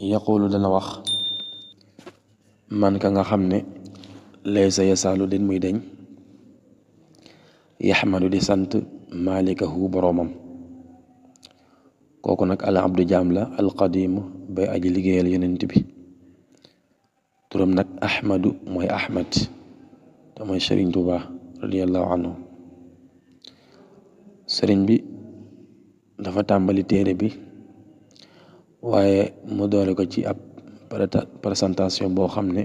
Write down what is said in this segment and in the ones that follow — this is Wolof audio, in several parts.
yaqulu dana wax man ka nga xam ne laysa yasaalu den muy deñ yaxmadu di sant malikahu boroomam. kooku nag al abdu jaam la alqadimu bay aji liggéeyal yonent bi. turam nag ahmadu mooy ahmad te mooy sëriñ Tuuba radiallahu anhu. sëriñ bi dafa tàmbali téere bi waaye mu doore ko ci ab présentation boo xam ne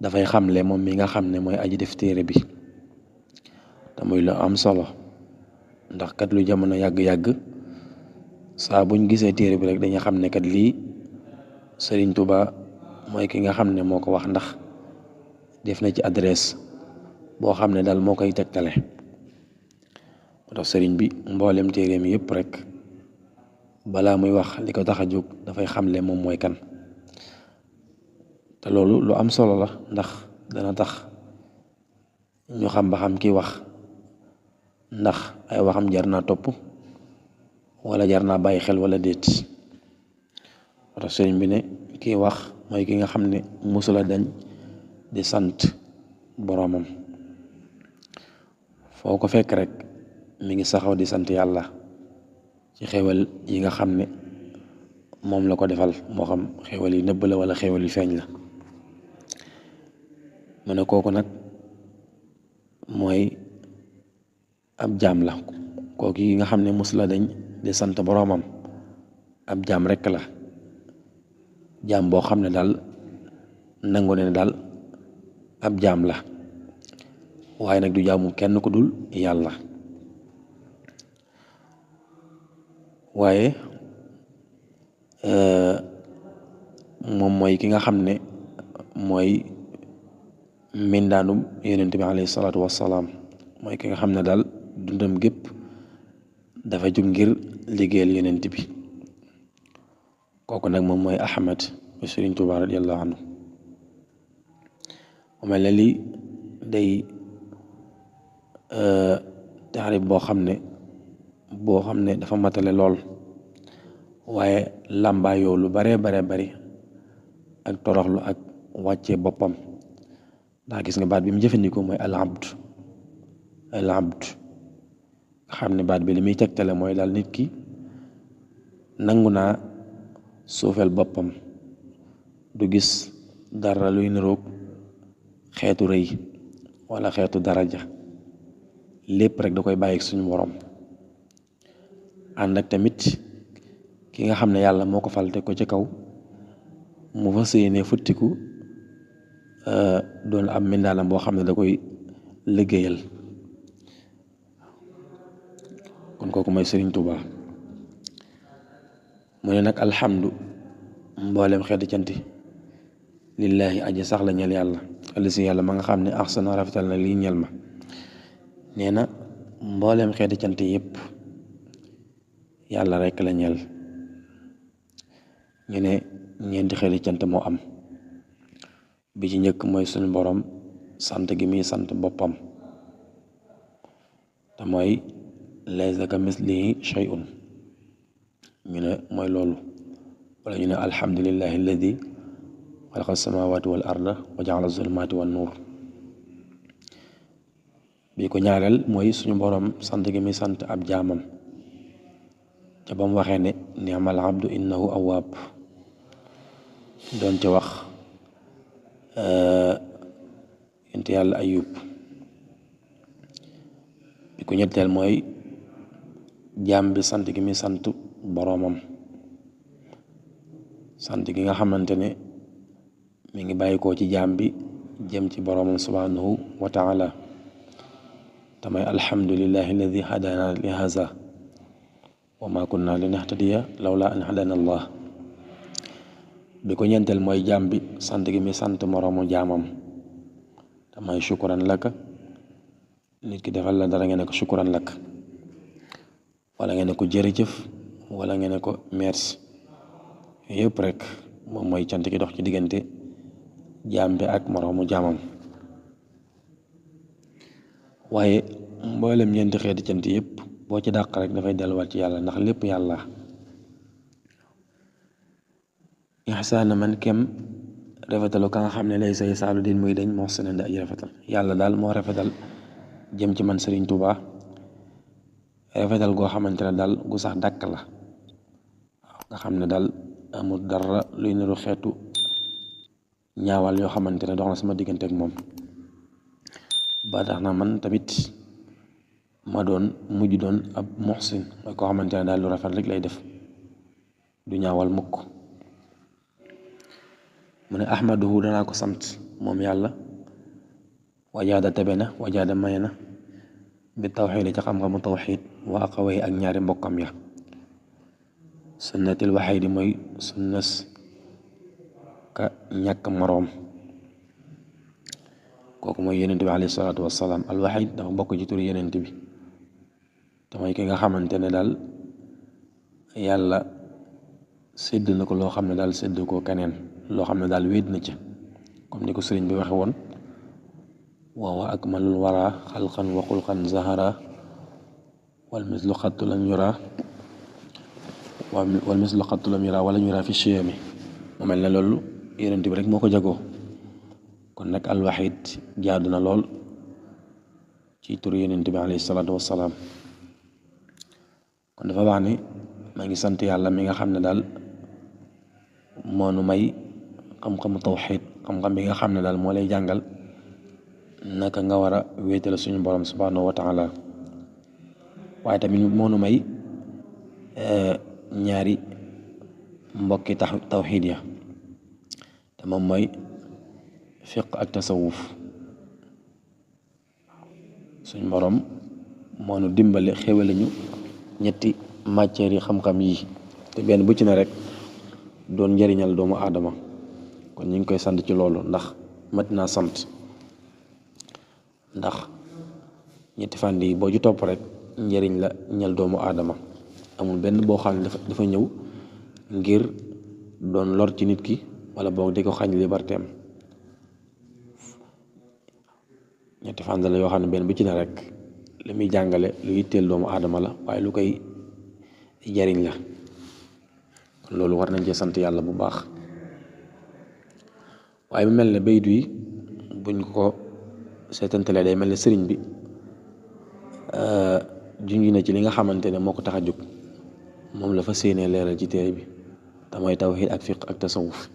dafay xamle moom mi nga xam ne mooy aji def téere bi te muy lu am solo ndax kat lu jamono yàgg-yàgg saa buñ gisee téere bi rek dañuy xam ne kat lii sëriñ Tuuba mooy ki nga xam ne moo ko wax, ndax def na ci adresse boo xam ne daal moo koy tegtale. moo tax sëriñ bi mboolem téere mi yëpp rek balaa muy wax li ko tax a jóg dafay xamle moom mooy kan. te loolu lu am solo la ndax dana tax ñu xam ba xam kiy wax ndax ay waxam jar naa topp wala jar naa bàyyi xel wala déet. moo tax sëriñ bi ne kiy wax mooy ki nga xam ne musula dañ di sant boroomam. foo ko fekk rek mi ngi saxaw di sant yàlla ci xéwal yi nga xam ne moom la ko defal, moo xam xéwal yi nëbb la wala xéwal yi feeñ la. mu ne kooku nag mooy ab jaam la. kooku yi nga xam ne musula dañ di sant boroomam ab jaam rekk la. jaam boo xam ne daal nangu ne daal ab jaam la waaye nag du jaamu kenn ku dul yàlla. waaye moom mooy ki nga xam ne mooy mbindaanum yonent bi alayhi salaatu wassalaam. mooy ki nga xam ne daal dundam gépp dafa jug ngir liggéeyal yonent bi. kooku nag moom mooy Ahmad bu Sëriñ Tuuba radiyallahu anhu. mu mel ne lii day taarif boo xam ne dafa matale lool waaye làmbaayoo lu bare bari ak toroxlu ak wàccee boppam. ndax gis nga baat bi mu jëfandikoo mooy al abd nga xam ne baat bi li muy tegtale mooy daal nit ki nangu naa suufeel boppam, du gis dara luy niroog xeetu rëy wala xeetu daraja, lépp rek da koy bàyyi suñu borom. ànd ak tamit ki nga xam ne yàlla moo ko fal te ko ci kaw mu fas yéene futtiku doon am mbindaalam boo xam ne da koy liggéeyal. kon kooku mooy Sëriñ Tuuba. mu ne nag alhamdu mboolem xeeti canti lillaahi aji sax la ñel yàlla alisi yàlla ma nga xam ne axsana rafetal na lii ñel ma. nee na mboolem xeeti cant yépp yàlla rekk la ñel. ñu ne ñeenti xeeti cant moo am. bi ci njëkk mooy suñu borom sant gi muy sant boppam te mooy laysa ka mislihi shay'un. ñu ne mooy loolu. wala ñu ne alhamdulillahi alladi xalaqa samawati wal arda wa jaala zulumati wan nuur. bi ko ñaareel mooy suñu borom sant gi muy sant ab jaamam ca ba mu waxee ne ni'mal abdu innahu awwaab. doon ca wax yonent yàlla ayub. bi ko ñetteel mooy jaam bi sant gi muy sant boroomam, sant gi nga xamante ne mi ngi bàyyi koo ci jaam bi jëm ci boroomam subhanahu wa taala. tamay alhamdulillahi alladi hadana li haza wa ma kunna linahtadiya lawla an hadana allah. bi ko ñeenteel mooy jaam bi sant gi muy sant moroomu jaamam tamay shukran laka. nit ki defal la dara nga ne ko shukran lak, wala nga ne ko jërëjëf, wala nga ne ko merci. yëpp rek moom mooy cant gi dox ci diggante jaam bi ak moroomu jaamam. waaye mboolem ñeenti xeeti cant yëpp boo ci dàq rek dafay delluwaat ci yàlla, ndax lépp yàlla. ixsaana man kem rafetalu ka nga xam ne lay say saalu din muy dañ muhsinan di aji rafetal. yàlla daal moo rafetal jëm ci man Sëriñ Tuubaa rafetal goo xamante ne daal gu sax dàkk la nga xam ne daal amul dara luy niru xeetu ñaawal yoo xamante ne dox na sama diggante ak moom ba tax na man tamit ma doon mujj doon ab muhsin mooy koo xamante ne daal lu rafet rek lay def du ñaawal mukk. mu ne ahmaduhu danaa ko sant moom yàlla wajaada tabe na wajaada may na bi tawxiid ci xam-xamu tawxiid wa aqaway ak ñaari mbokkam ya sunnatil waxay di mooy sunnas ka ñàkk moroom kooku mooy yenent bi alayhi salaatu wassalaam alwaxid dafa bokk ci turu yenent bi te mooy ki nga xamante ne daal yàlla sédd na ko loo xam ne daal sédd ko keneen loo xam ne daal wéet na ca comme ni ko sëriñ bi waxe woon waawa akmalul wara xalqan wa xulqan zahara wal mislu xattu lam yura wal mislu xattu lam yura wala yura fi chiyami mu mel ne loolu yenent bi rek moo ko jagoo kon nag alwaxid jaadu na lool ci turu yenent bi alayhi salaatu wassalaam kon dafa wax ni maa ngi sant yàlla mi nga xam ne daal moo nu may xam-xamu tawxiid xam-xam bi nga xam ne daal moo lay jàngal naka nga war a wéetale suñu borom subhanahu wa taala waaye tamit moo nu may ñaari mbokki tawxiid ya te moom mooy fiq ak tasawuf suñu borom moo nu dimbale xéwale ñu ñetti matières yi xam-xam yi te benn bu ci ne rek doon njëriñal doomu aadama kon ñu ngi koy sant ci loolu ndax mat naa sant ndax ñetti fànn yi boo ci topp rek njëriñ la ñal doomu aadama amul benn boo xam ne dafa ñëw ngir doon lor ci nit ki wala boog di ko xañ libertéem ñetti fànn la yoo xam ne benn bu ci ne rek li muy jàngale lu yitteel doomu aadama la waaye lu koy jariñ la kon loolu war nañ cee sant yàlla bu baax waaye mu mel ne baydu yi buñ ko seetantalee day mel ne sëriñ bi junj na ci li nga xamante ne moo ko tax a jóg moom la fa séenee leeral ci téere bi te mooy tawxiid ak fiq ak tasawuf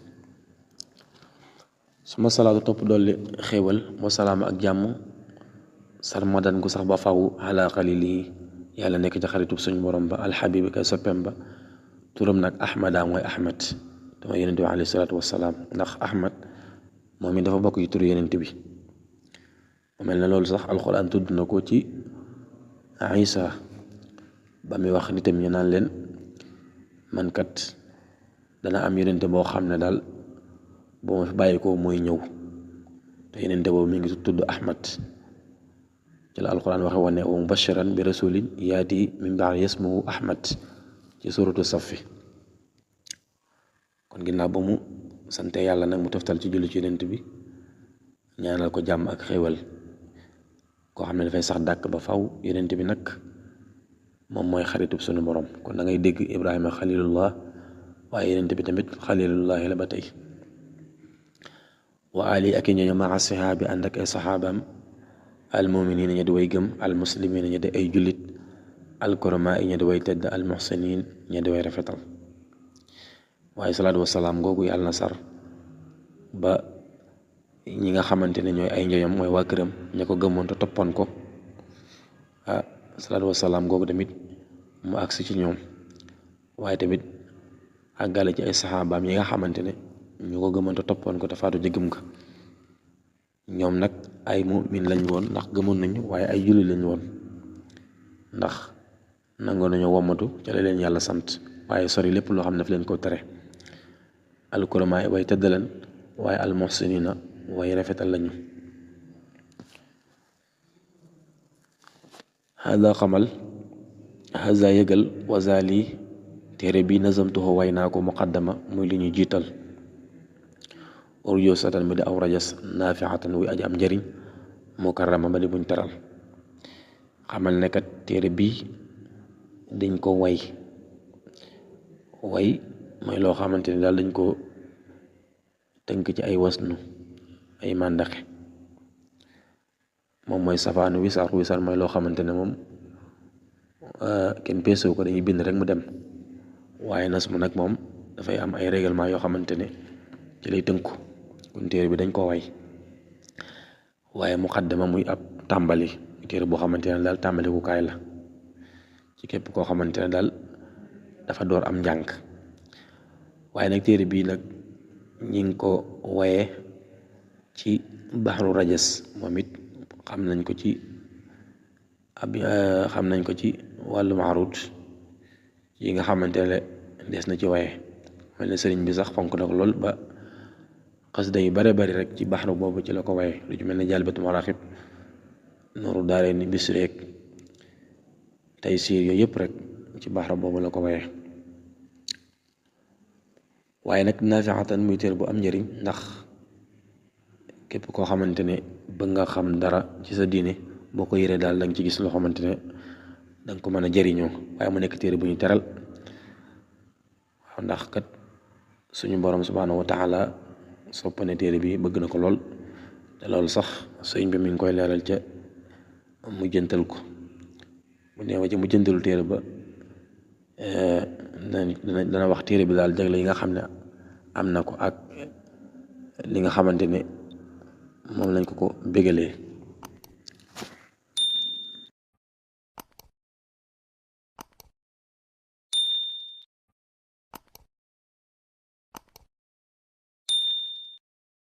suma salaatu topp dolli xéewal moo salaama ak jàmm sarmadan gu sax ba faw ala xalili yàlla nekk ci xaritub suñu borom ba alxabibi kay soppem ba turam nag ahmada mooy ahmad te mooy yenente bi alayhi salaatu wassalaam ndax ahmad moom it dafa bokk ci turu yenente bi mu mel ne loolu sax alxuraan tudd na ko ci isa ba muy wax nitam ñu naan leen man kat dana am yenente boo xam ne daal boo ma fi bàyyi ko mooy ñëw te yenente boobu mi ngi tudd ahmad ci la alquran waxe woon ne wa mubashiran bi rasulin yaati min ba'di ismuhu ahmad ci suratu safi kon ginnaaw ba mu sante yàlla nag mu toftal ci julli ci yonent bi ñaanal ko jàmm ak xéewal koo xam ne dafay sax dàkk ba faw yonent bi nag moom mooy xaritub sunu borom kon da ngay dégg ibrahima xalilullah waaye yonent bi tamit xalilullahi la ba tey wa ali ak i ñooñu maa sihaabi ànd ak ay saxaabaam almuminina ña di way gëm almuslimina ña di ay jullit alkurama yi ña di way tedd almuhsinin ña di way rafetal waaye salaatu wasalaam googu yàlla na sar ba ñi nga xamante ne ñooy ay njoñam mooy waa këram ña ko gëmoon te toppoon ko salaatu wasalaam googu tamit mu agsi ci ñoom waaye tamit àggale ci ay saxaabaam yi nga xamante ne ñu ko gëmoon te toppoon ko te faatu ci gëm ga ñoom nag ay mu'min lañ woon ndax gëmoon nañu waaye ay julli lañ woon ndax nangoo nañu womatu ca la leen yàlla sant waaye sori lépp loo xam ne daf leen ko tere alkuramaay way tëddaleen waaye almuhsinina way rafetal lañu hada xamal hada yëgal wazali téere bi nazamtuhu way naa ko muqaddama muy li ñu jiital urjo satan mi di aw rajas naafiatan wuy aji am njëriñ mukarrama ba di buñ teral xamal ne kat téere bii dañ ko way mooy loo xamante ne daal dañ ko tënk ci ay wasnu ay màndaxe moom mooy safaanu wisar mooy loo xamante ne moom kenn peesewu ko, dañuy bind rek mu dem. waaye nasmu nag moom dafay am ay règlement yoo xamante ne ci lay tënku, kon téere bi dañ koo way. waaye muqaddama muy ab tàmbali, téere boo xamante ne daal tàmbali ku kaay la ci képp koo xamante ne daal dafa door am njàng. waaye nag téere bii nag ñi ngi ko waye ci baxru rajas, moom it xam nañ ko ci wàllu maarut yi nga xamante ne des na ci waye. mel ne sëriñ bi sax fonk na ko lool ba xasida yu bare bari rek ci baxru boobu ci la ko waye, lu ci mel ne jalbatu maraaxib, nooru daare ni bisreek tey siir yooyu yëpp rek ci baxru boobu la ko waye. waaye nag naafiatan muy téere bu am njëriñ, ndax képp koo xamante ne bëgg nga xam dara ci sa diine boo ko yëree daal danga ci gis loo xamante ne danga ko mën a jëriñoo. waaye mu nekk téere bu ñu teral, waaw ndax kat suñu borom subhaanahu wa taala soppane téere bi bëgg na ko lool. te loolu sax sëñ bi mi ngi koy leeral ca mujjantal ko, bu neewa ca mujjantalu téere ba dana wax téere bi daal jagle yi nga xam ne am na ko ak li nga xamante ne moom lañ ko bégalee.